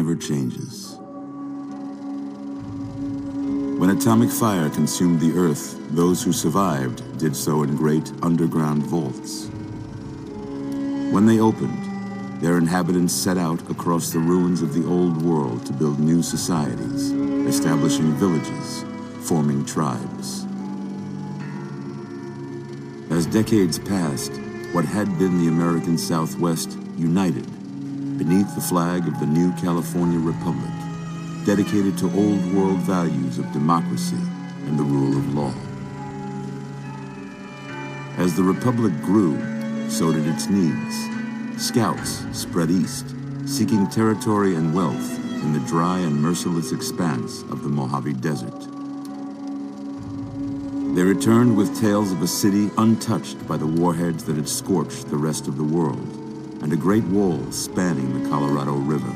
never changes. When atomic fire consumed the Earth, those who survived did so in great underground vaults. When they opened, their inhabitants set out across the ruins of the old world to build new societies, establishing villages, forming tribes. As decades passed, what had been the American Southwest united beneath the flag of the new California Republic, dedicated to old world values of democracy and the rule of law. As the Republic grew, so did its needs. Scouts spread east, seeking territory and wealth in the dry and merciless expanse of the Mojave Desert. They returned with tales of a city untouched by the warheads that had scorched the rest of the world, and a great wall spanning the Colorado River.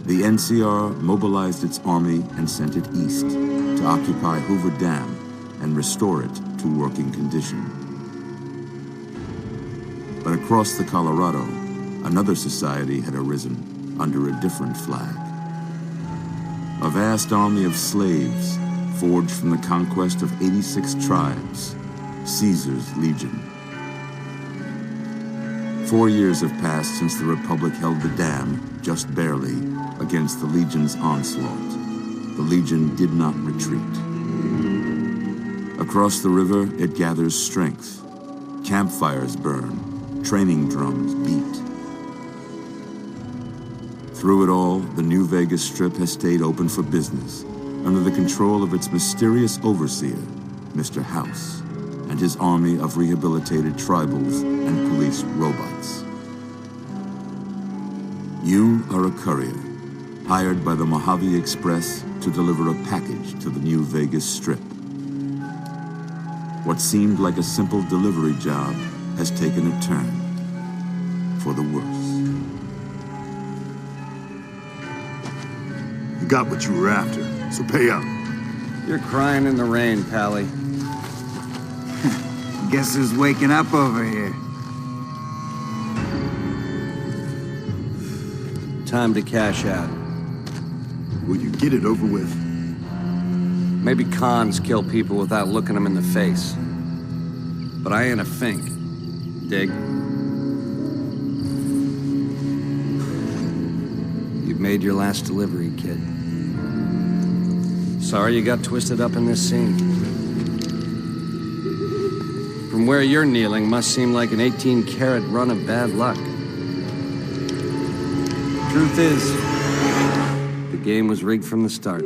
The NCR mobilized its army and sent it east to occupy Hoover Dam and restore it to working condition. But across the Colorado, another society had arisen under a different flag. A vast army of slaves forged from the conquest of 86 tribes, Caesar's Legion. 4 years have passed since the Republic held the dam, just barely, against the Legion's onslaught. The Legion did not retreat. Across the river, it gathers strength. Campfires burn. Training drums beat. Through it all, the New Vegas Strip has stayed open for business, under the control of its mysterious overseer, Mr. House, and his army of rehabilitated tribals and police robots. You are a courier, hired by the Mojave Express to deliver a package to the New Vegas Strip. What seemed like a simple delivery job has taken a turn for the worse. You got what you were after, so pay up. You're crying in the rain, Pally. Guess who's waking up over here? Time to cash out. Will you get it over with? Maybe cons kill people without looking them in the face. But I ain't a fink. Dig? You've made your last delivery, kid. Sorry you got twisted up in this scene. From where you're kneeling must seem like an 18-carat run of bad luck. Truth is, the game was rigged from the start.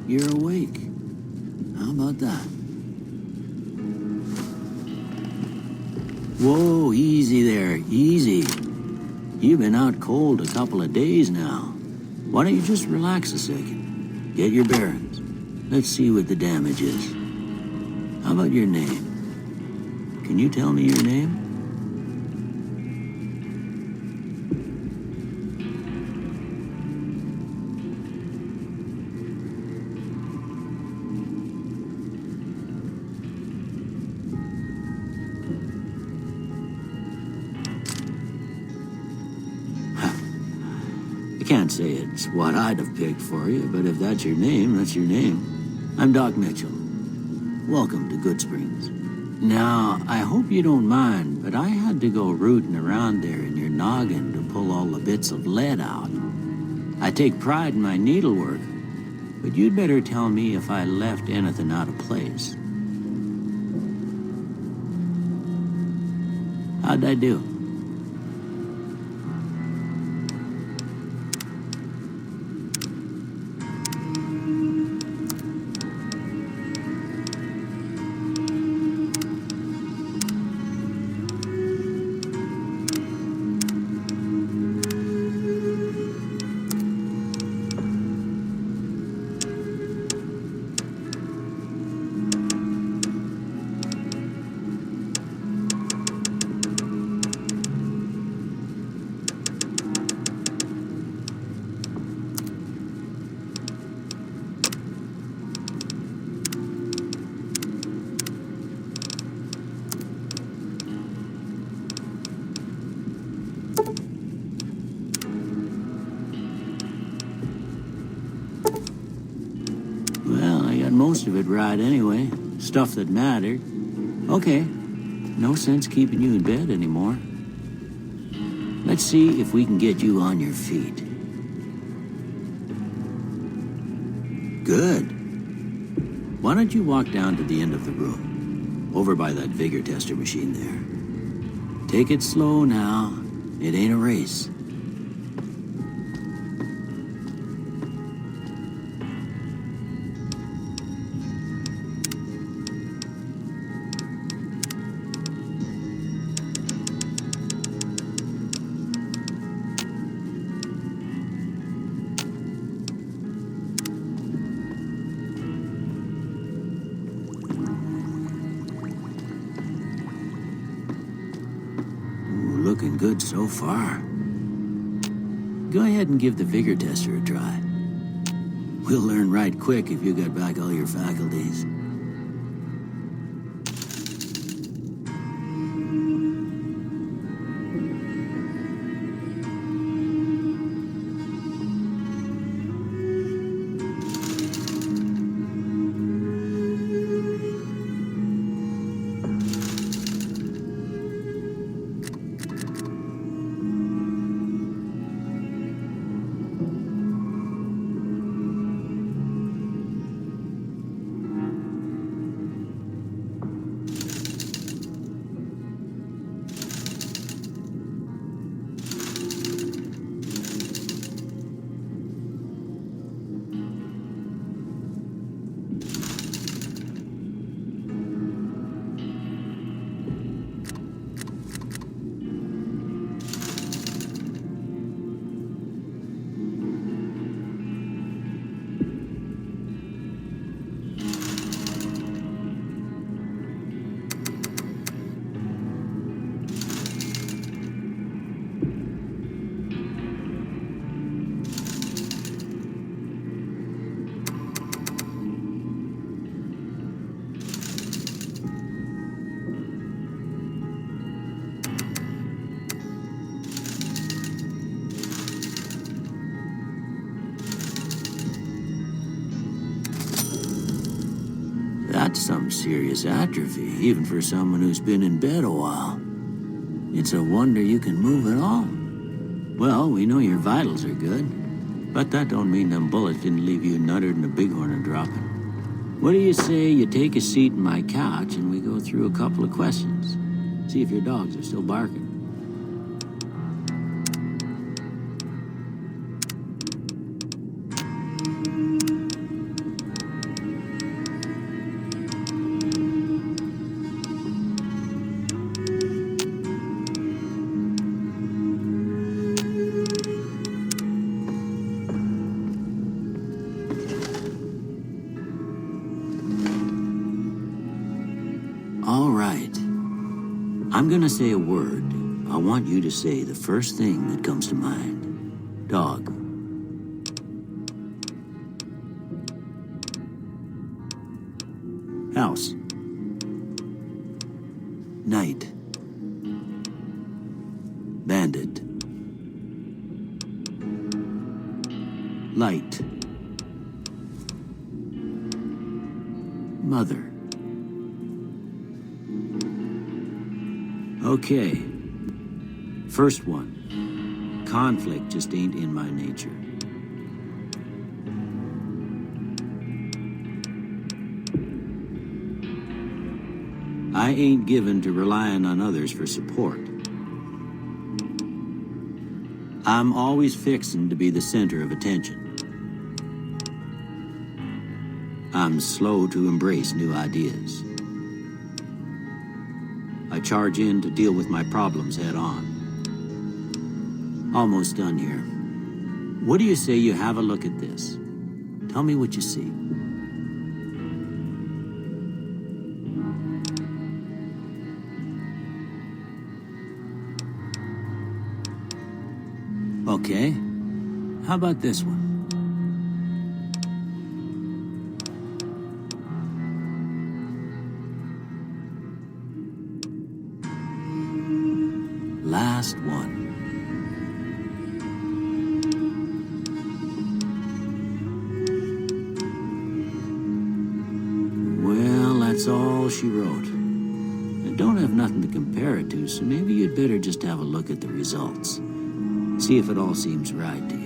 You're awake. How about that? Whoa, easy there, easy. You've been out cold a couple of days now. Why don't you just relax a second? Get your bearings. Let's see what the damage is. How about your name? Can you tell me your name? I can't say it's what I'd have picked for you, but if that's your name, that's your name. I'm Doc Mitchell. Welcome to Goodsprings. Now, I hope you don't mind, but I had to go rooting around there in your noggin to pull all the bits of lead out. I take pride in my needlework, but you'd better tell me if I left anything out of place. How'd I do? most of it right anyway. Stuff that mattered. Okay, no sense keeping you in bed anymore. Let's see if we can get you on your feet. Good. Why don't you walk down to the end of the room, over by that vigor tester machine there. Take it slow now. It ain't a race. Looking good so far. Go ahead and give the vigor tester a try. We'll learn right quick if you got back all your faculties. That's some serious atrophy, even for someone who's been in bed a while. It's a wonder you can move at all. Well, we know your vitals are good, but that don't mean them bullets didn't leave you nuttered in a bighorn and dropping. What do you say you take a seat in my couch and we go through a couple of questions? See if your dogs are still barking. All right. I'm gonna say a word. I want you to say the first thing that comes to mind. Dog. House. Night. Bandit. Light. Mother. Okay. First one. Conflict just ain't in my nature. I ain't given to relying on others for support. I'm always fixin' to be the center of attention. I'm slow to embrace new ideas. I charge in to deal with my problems head on. Almost done here. What do you say you have a look at this? Tell me what you see. Okay. How about this one? Last one. That's all she wrote. I don't have nothing to compare it to, so maybe you'd better just have a look at the results. See if it all seems right to you.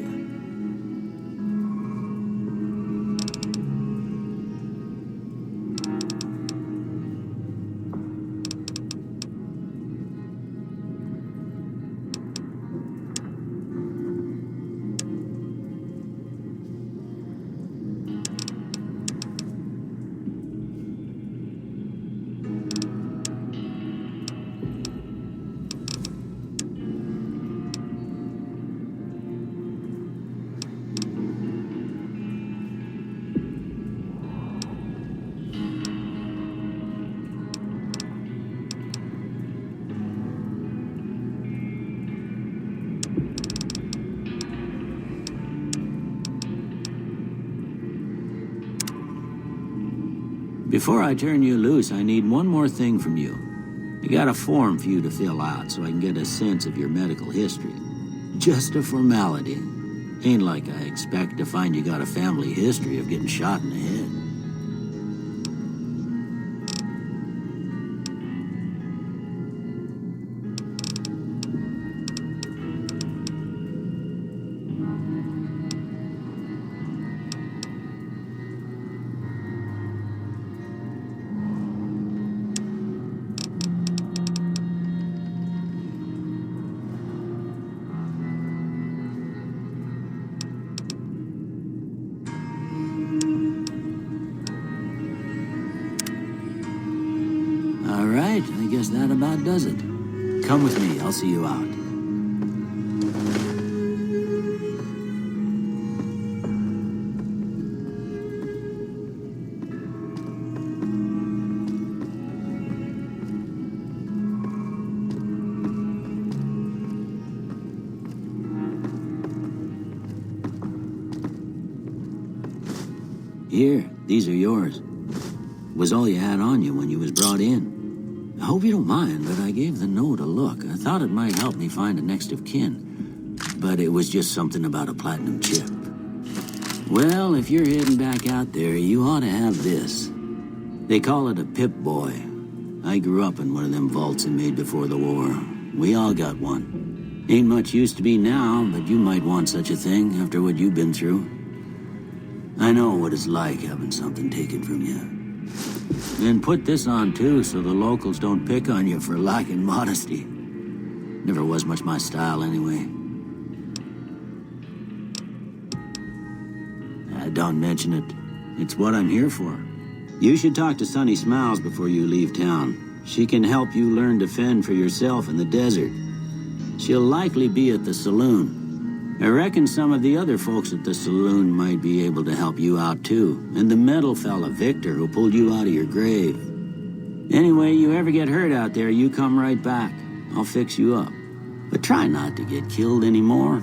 Before I turn you loose, I need one more thing from you. I got a form for you to fill out so I can get a sense of your medical history. Just a formality. Ain't like I expect to find you got a family history of getting shot in the head. All right, I guess that about does it. Come with me, I'll see you out. Here, these are yours. Was all you had on you when you was brought in. I hope you don't mind, but I gave the note a look. I thought it might help me find a next of kin. But it was just something about a platinum chip. Well, if you're heading back out there, you ought to have this. They call it a Pip-Boy. I grew up in one of them vaults they made before the war. We all got one. Ain't much use to be now, but you might want such a thing after what you've been through. I know what it's like having something taken from you. And put this on too, so the locals don't pick on you for lacking modesty. Never was much my style anyway. Don't mention it. It's what I'm here for. You should talk to Sunny Smiles before you leave town. She can help you learn to fend for yourself in the desert. She'll likely be at the saloon. I reckon some of the other folks at the saloon might be able to help you out too. And the metal fella, Victor, who pulled you out of your grave. Anyway, you ever get hurt out there, you come right back. I'll fix you up. But try not to get killed anymore.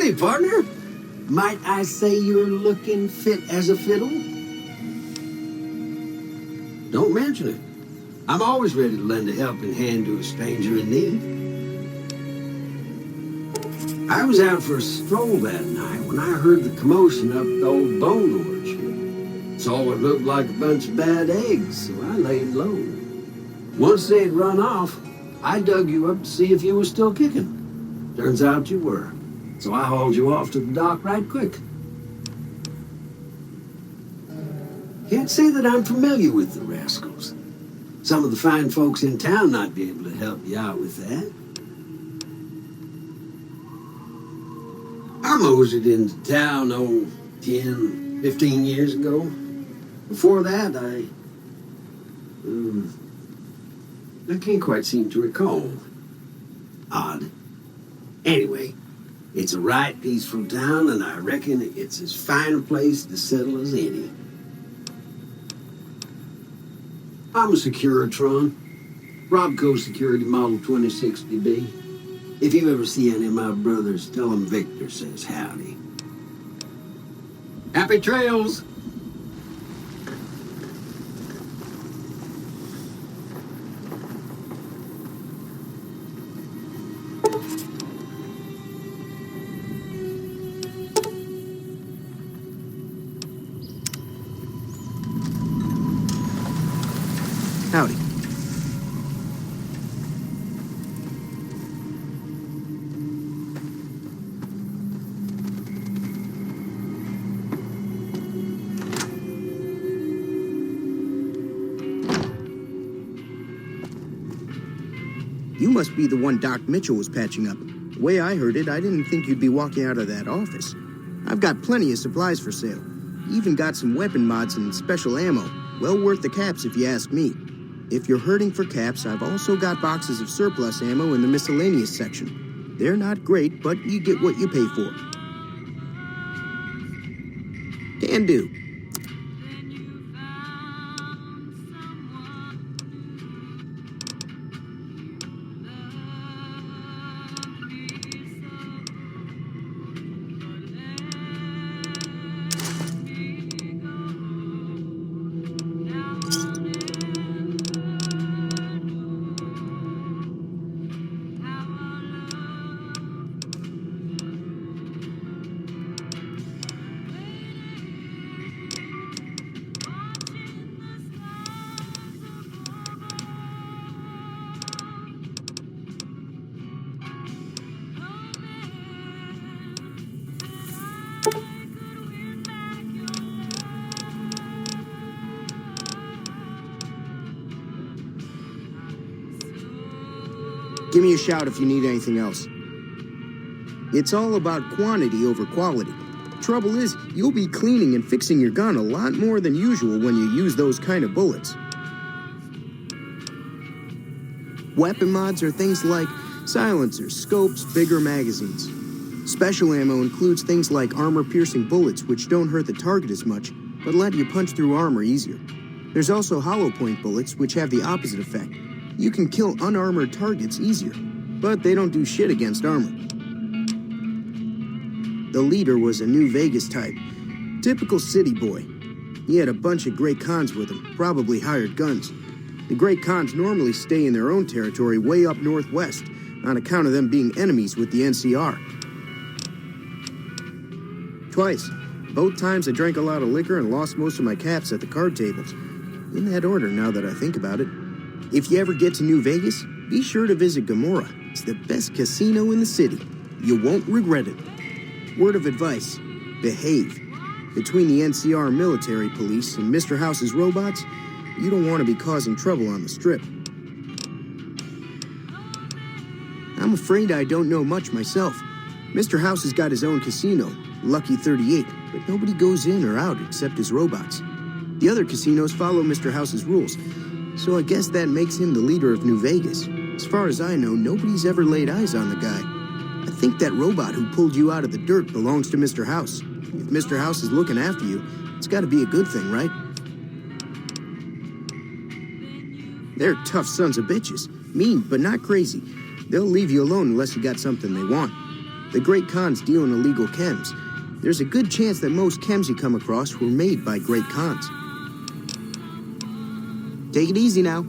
Howdy, partner. Might I say you're looking fit as a fiddle? Don't mention it. I'm always ready to lend a helping hand to a stranger in need. I was out for a stroll that night when I heard the commotion up the old bone gorge. Saw what looked like a bunch of bad eggs, so I laid low. Once they'd run off, I dug you up to see if you were still kicking. Turns out you were, so I hauled you off to the dock right quick. Can't say that I'm familiar with the rascals. Some of the fine folks in town might be able to help you out with that. I moseyed into town, 10, 15 years ago. Before that, I can't quite seem to recall. Odd. Anyway, it's a right peaceful town, and I reckon it's as fine a place to settle as any. I'm a Securitron, Robco Security Model 2060B. If you ever see any of my brothers, tell them Victor says howdy. Happy trails! Howdy. You must be the one Doc Mitchell was patching up. The way I heard it, I didn't think you'd be walking out of that office. I've got plenty of supplies for sale. Even got some weapon mods and special ammo. Well worth the caps if you ask me. If you're hurting for caps, I've also got boxes of surplus ammo in the miscellaneous section. They're not great, but you get what you pay for. Can do. Give me a shout if you need anything else. It's all about quantity over quality. Trouble is, you'll be cleaning and fixing your gun a lot more than usual when you use those kind of bullets. Weapon mods are things like silencers, scopes, bigger magazines. Special ammo includes things like armor-piercing bullets, which don't hurt the target as much, but let you punch through armor easier. There's also hollow point bullets, which have the opposite effect. You can kill unarmored targets easier, but they don't do shit against armor. The leader was a New Vegas type. Typical city boy. He had a bunch of Great Khans with him, probably hired guns. The Great Khans normally stay in their own territory way up northwest, on account of them being enemies with the NCR. Twice. Both times I drank a lot of liquor and lost most of my caps at the card tables. In that order, now that I think about it. If you ever get to New Vegas, be sure to visit Gomorrah. It's the best casino in the city. You won't regret it. Word of advice, behave. Between the NCR military police and Mr. House's robots, you don't want to be causing trouble on the Strip. I'm afraid I don't know much myself. Mr. House has got his own casino, Lucky 38, but nobody goes in or out except his robots. The other casinos follow Mr. House's rules, so I guess that makes him the leader of New Vegas. As far as I know, nobody's ever laid eyes on the guy. I think that robot who pulled you out of the dirt belongs to Mr. House. If Mr. House is looking after you, it's got to be a good thing, right? They're tough sons of bitches. Mean, but not crazy. They'll leave you alone unless you got something they want. The Great Khans deal in illegal chems. There's a good chance that most chems you come across were made by Great Khans. Take it easy now.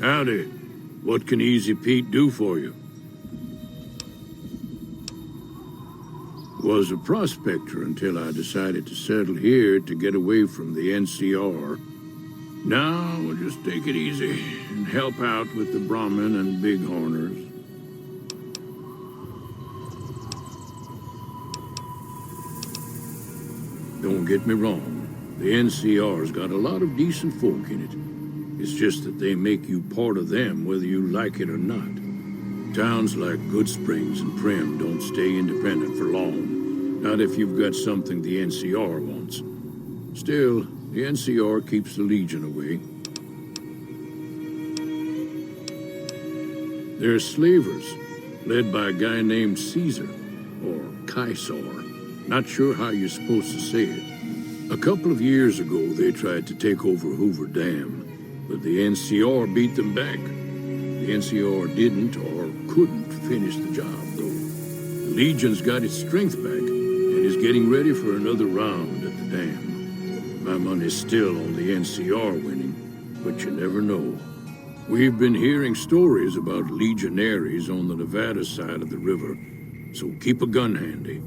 Howdy. What can Easy Pete do for you? Was a prospector until I decided to settle here to get away from the NCR. Now we'll just take it easy and help out with the Brahmin and Bighorners. Don't get me wrong, the NCR's got a lot of decent folk in it. It's just that they make you part of them whether you like it or not. Towns like Goodsprings and Primm don't stay independent for long. Not if you've got something the NCR wants. Still, the NCR keeps the Legion away. They're slavers, led by a guy named Caesar, or Caesar. Not sure how you're supposed to say it. A couple of years ago, they tried to take over Hoover Dam. But the NCR beat them back. The NCR didn't or couldn't finish the job, though. The Legion's got its strength back and is getting ready for another round at the dam. My money's still on the NCR winning, but you never know. We've been hearing stories about legionaries on the Nevada side of the river, so keep a gun handy.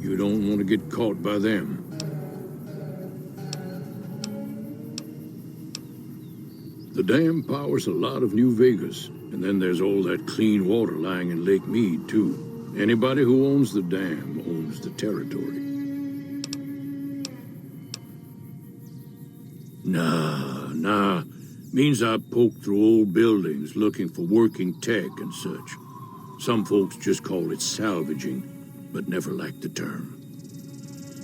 You don't want to get caught by them. The dam powers a lot of New Vegas, and then there's all that clean water lying in Lake Mead, too. Anybody who owns the dam owns the territory. Nah. Means I poke through old buildings looking for working tech and such. Some folks just call it salvaging, but never liked the term.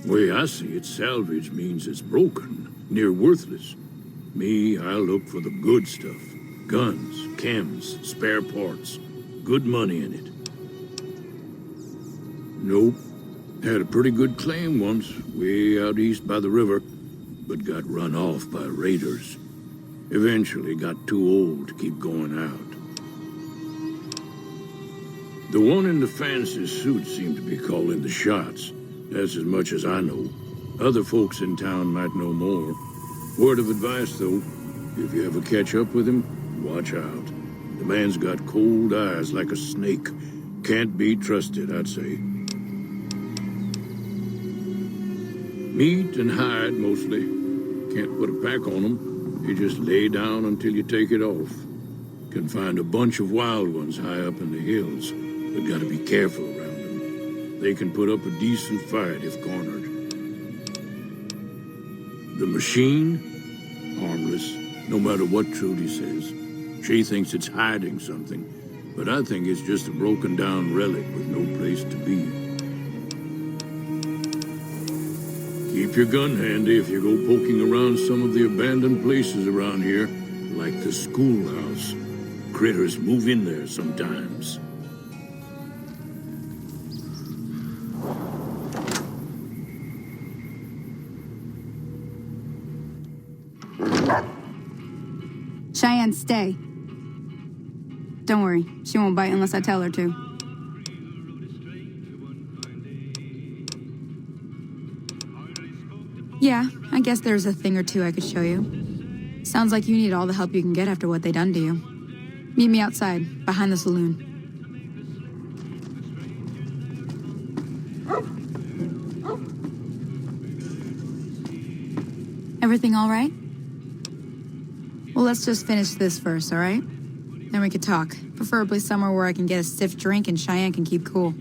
Way I see it, salvage means it's broken, near worthless. Me, I look for the good stuff. Guns, chems, spare parts. Good money in it. Nope. Had a pretty good claim once, way out east by the river, but got run off by raiders. Eventually got too old to keep going out. The one in the fancy suit seemed to be calling the shots. That's as much as I know. Other folks in town might know more. Word of advice, though, if you ever catch up with him, watch out. The man's got cold eyes like a snake. Can't be trusted, I'd say. Meat and hide, mostly. Can't put a pack on them. You just lay down until you take it off. Can find a bunch of wild ones high up in the hills, but gotta be careful around them. They can put up a decent fight if cornered. The machine? Harmless, no matter what Trudy says. She thinks it's hiding something, but I think it's just a broken down relic with no place to be. Keep your gun handy if you go poking around some of the abandoned places around here, like the schoolhouse. Critters move in there sometimes. Cheyenne, stay. Don't worry, she won't bite unless I tell her to. Yeah, I guess there's a thing or two I could show you. Sounds like you need all the help you can get after what they done to you. Meet me outside, behind the saloon. Everything all right? Well, let's just finish this first, all right? Then we could talk. Preferably somewhere where I can get a stiff drink and Cheyenne can keep cool.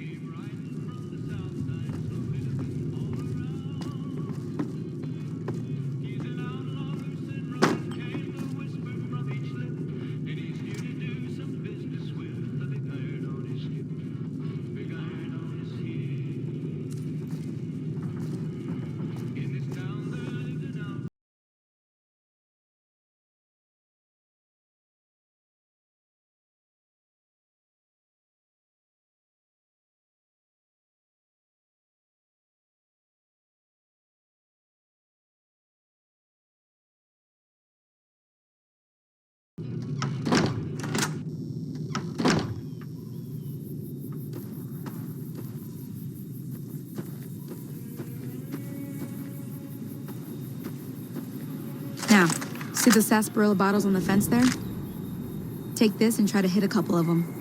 See the sarsaparilla bottles on the fence there? Take this and try to hit a couple of them.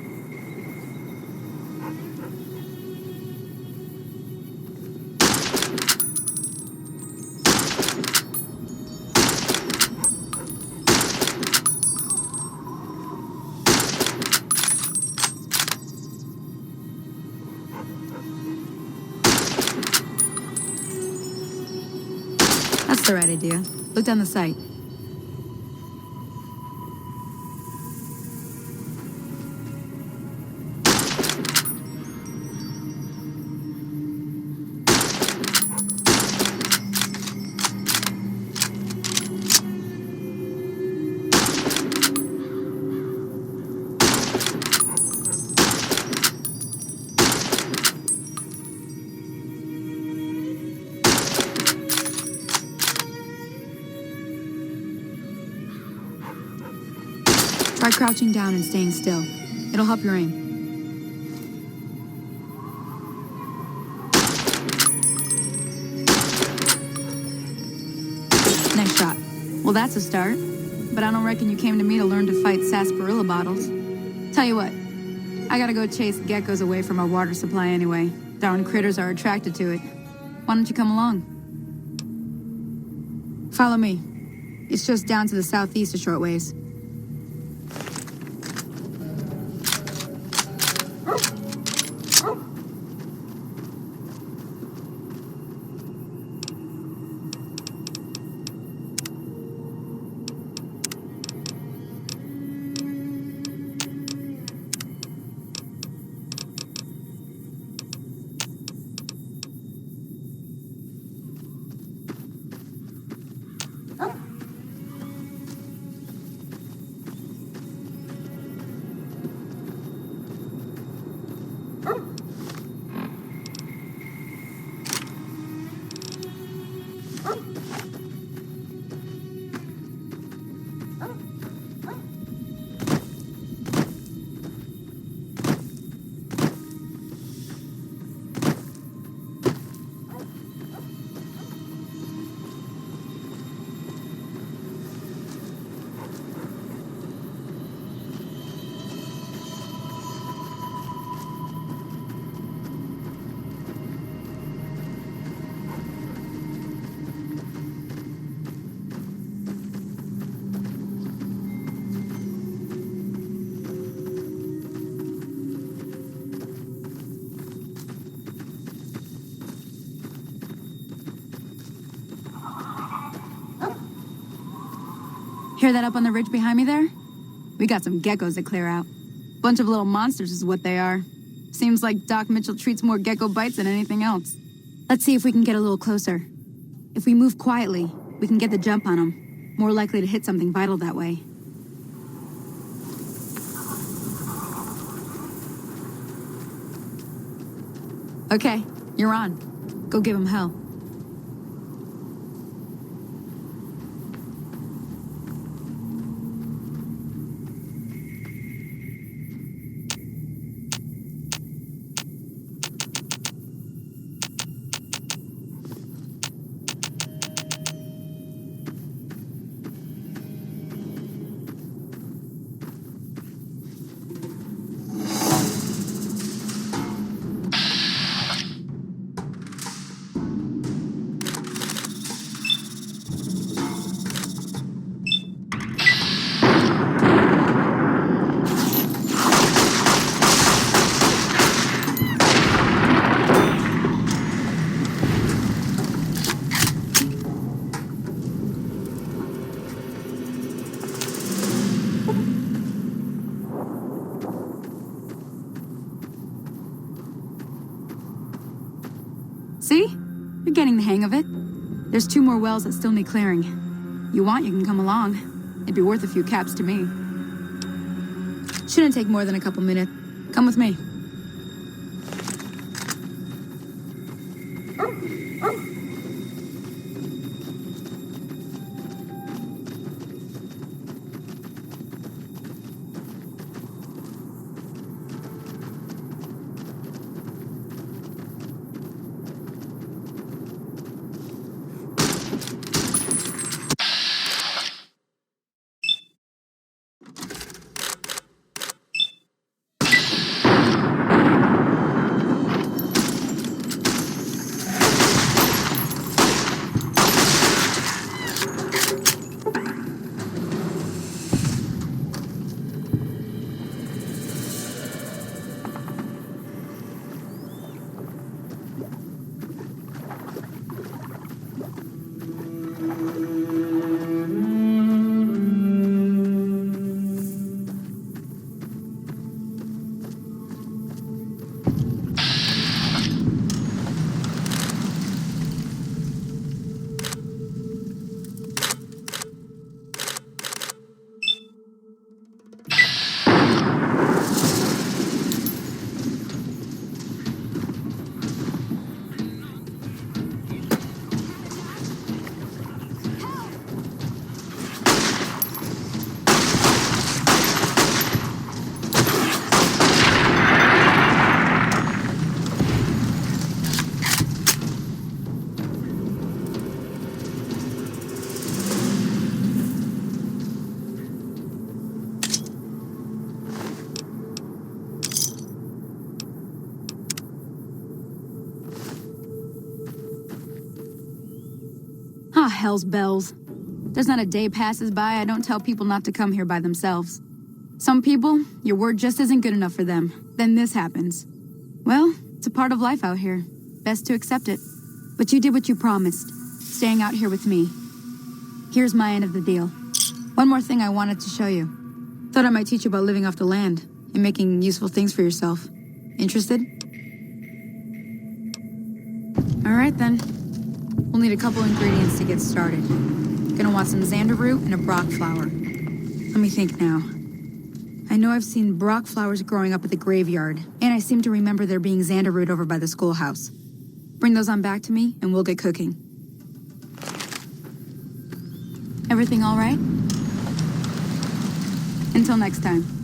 That's the right idea. Look down the sight. Try crouching down and staying still. It'll help your aim. Nice shot. Well, that's a start. But I don't reckon you came to me to learn to fight sarsaparilla bottles. Tell you what, I gotta go chase geckos away from our water supply anyway. Darn critters are attracted to it. Why don't you come along? Follow me. It's just down to the southeast a short ways. Hear that up on the ridge behind me there? We got some geckos to clear out. Bunch of little monsters is what they are. Seems like Doc Mitchell treats more gecko bites than anything else. Let's see if we can get a little closer. If we move quietly, we can get the jump on them. More likely to hit something vital that way. Okay, you're on. Go give him hell. See? You're getting the hang of it. There's 2 more wells that still need clearing. You want, you can come along. It'd be worth a few caps to me. Shouldn't take more than a couple minutes. Come with me. hell's bells. There's not a day passes by I don't tell people not to come here by themselves. Some people, your word just isn't good enough for them. Then this happens. Well, it's a part of life out here. Best to accept it. But you did what you promised, staying out here with me. Here's my end of the deal. One more thing I wanted to show you. Thought I might teach you about living off the land and making useful things for yourself. Interested? All right, then. We'll need a couple ingredients to get started. Gonna want some xander root and a brock flower. Let me think now. I know I've seen brock flowers growing up at the graveyard, and I seem to remember there being xander root over by the schoolhouse. Bring those on back to me, and we'll get cooking. Everything all right? Until next time.